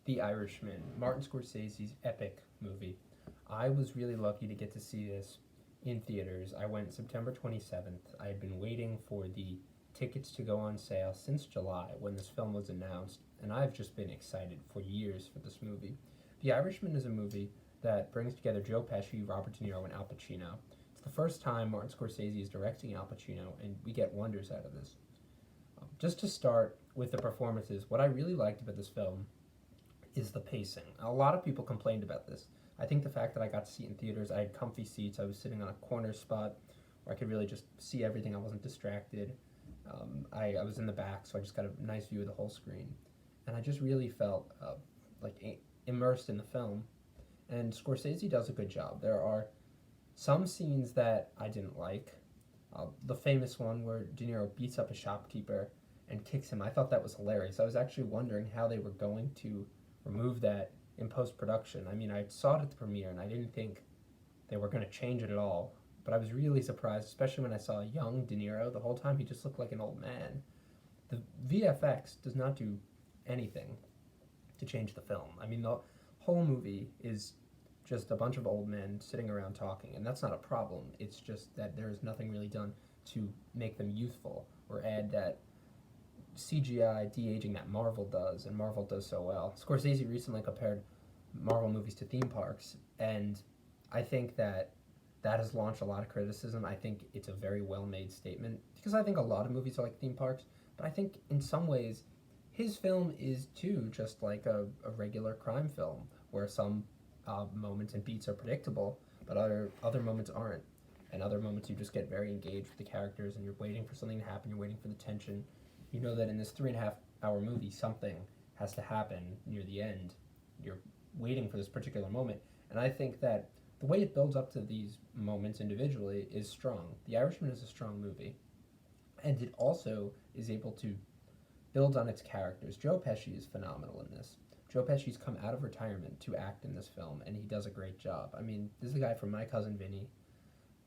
The Irishman, Martin Scorsese's epic movie. I was really lucky to get to see this in theaters. I went September 27th. I had been waiting for the tickets to go on sale since July when this film was announced, and I've just been excited for years for this movie. The Irishman is a movie that brings together Joe Pesci, Robert De Niro, and Al Pacino. It's the first time Martin Scorsese is directing Al Pacino, and we get wonders out of this. Just to start with the performances, what I really liked about this film is the pacing. A lot of people complained about this. I think the fact that I got to see it in theaters, I had comfy seats, I was sitting on a corner spot where I could really just see everything, I wasn't distracted. I was in the back, so I just got a nice view of the whole screen. And I just really felt immersed in the film. And Scorsese does a good job. There are some scenes that I didn't like. The famous one where De Niro beats up a shopkeeper and kicks him, I thought that was hilarious. I was actually wondering how they were going to remove that in post production. I mean, I saw it at the premiere and I didn't think they were going to change it at all. But I was really surprised, especially when I saw young De Niro. The whole time he just looked like an old man. The VFX does not do anything to change the film. I mean, the whole movie is just a bunch of old men sitting around talking, and that's not a problem. It's just that there is nothing really done to make them youthful or add that CGI de-aging that Marvel does, and Marvel does so well. Scorsese recently compared Marvel movies to theme parks, and I think that has launched a lot of criticism. I think it's a very well-made statement because I think a lot of movies are like theme parks, but I think in some ways his film is too just like a regular crime film where some moments and beats are predictable, but other moments aren't. And other moments you just get very engaged with the characters and you're waiting for something to happen, you're waiting for the tension. You know that in this 3.5 hour movie something has to happen near the end. You're waiting for this particular moment. And I think that the way it builds up to these moments individually is strong. The Irishman is a strong movie. And it also is able to build on its characters. Joe Pesci is phenomenal in this. Joe Pesci's come out of retirement to act in this film, and he does a great job. I mean, this is a guy from My Cousin Vinny,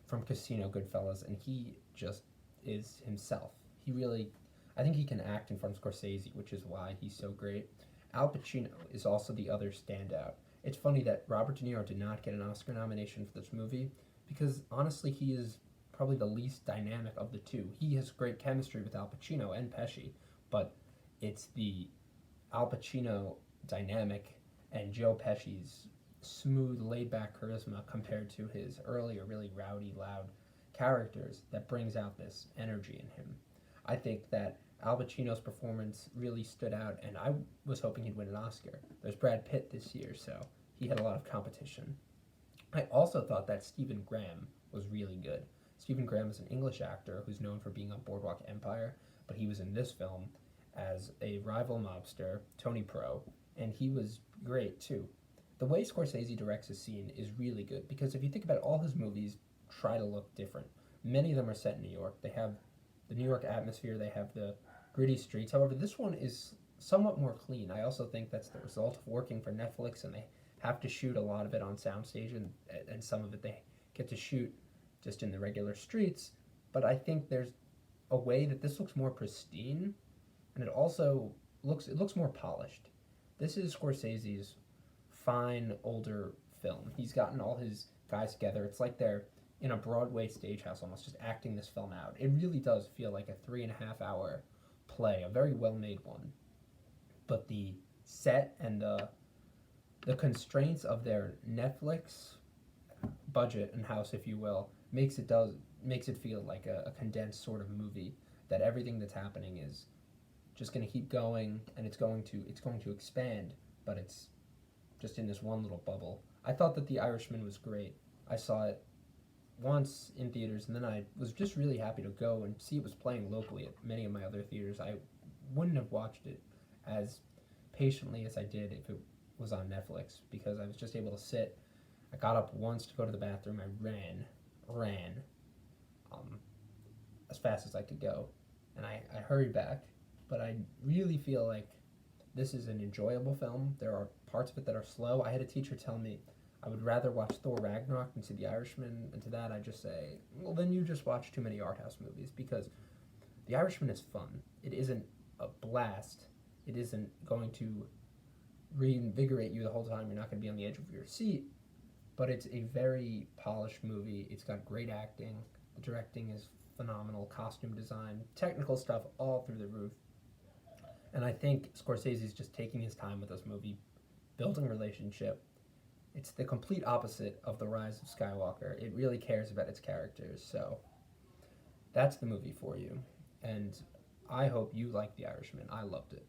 from Casino, Goodfellas, and he just is himself. I think he can act in front of Scorsese, which is why he's so great. Al Pacino is also the other standout. It's funny that Robert De Niro did not get an Oscar nomination for this movie because honestly, he is probably the least dynamic of the two. He has great chemistry with Al Pacino and Pesci, but it's the Al Pacino dynamic and Joe Pesci's smooth, laid-back charisma compared to his earlier, really rowdy, loud characters that brings out this energy in him. I think that Al Pacino's performance really stood out, and I was hoping he'd win an Oscar. There's Brad Pitt this year, so he had a lot of competition. I also thought that Stephen Graham was really good. Stephen Graham is an English actor who's known for being on Boardwalk Empire, but he was in this film as a rival mobster, Tony Pro, and he was great too. The way Scorsese directs a scene is really good because if you think about it, all his movies try to look different. Many of them are set in New York. They have the New York atmosphere, they have the gritty streets. However, this one is somewhat more clean. I also think that's the result of working for Netflix, and they have to shoot a lot of it on soundstage, and some of it they get to shoot just in the regular streets. But I think there's a way that this looks more pristine, and it looks more polished. This is Scorsese's fine older film. He's gotten all his guys together. It's like they're in a Broadway stagehouse almost, just acting this film out. It really does feel like a 3.5 hour play, a very well made one. But the set and the constraints of their Netflix budget and house, if you will, makes it feel like a condensed sort of movie. That everything that's happening is just going to keep going, and it's going to expand, but it's just in this one little bubble. I thought that The Irishman was great. I saw it once in theaters, and then I was just really happy to go and see it was playing locally at many of my other theaters. I wouldn't have watched it as patiently as I did if it was on Netflix because I was just able to sit. I got up once to go to the bathroom. I ran as fast as I could go, and I hurried back. But I really feel like this is an enjoyable film. There are parts of it that are slow. I had a teacher tell me I would rather watch Thor Ragnarok than see The Irishman, and to that I just say, well, then you just watch too many art house movies because The Irishman is fun. It isn't a blast. It isn't going to reinvigorate you the whole time. You're not going to be on the edge of your seat, but it's a very polished movie. It's got great acting. The directing is phenomenal. Costume design, technical stuff, all through the roof. And I think Scorsese's just taking his time with this movie, building a relationship. It's the complete opposite of The Rise of Skywalker. It really cares about its characters. So that's the movie for you. And I hope you like The Irishman. I loved it.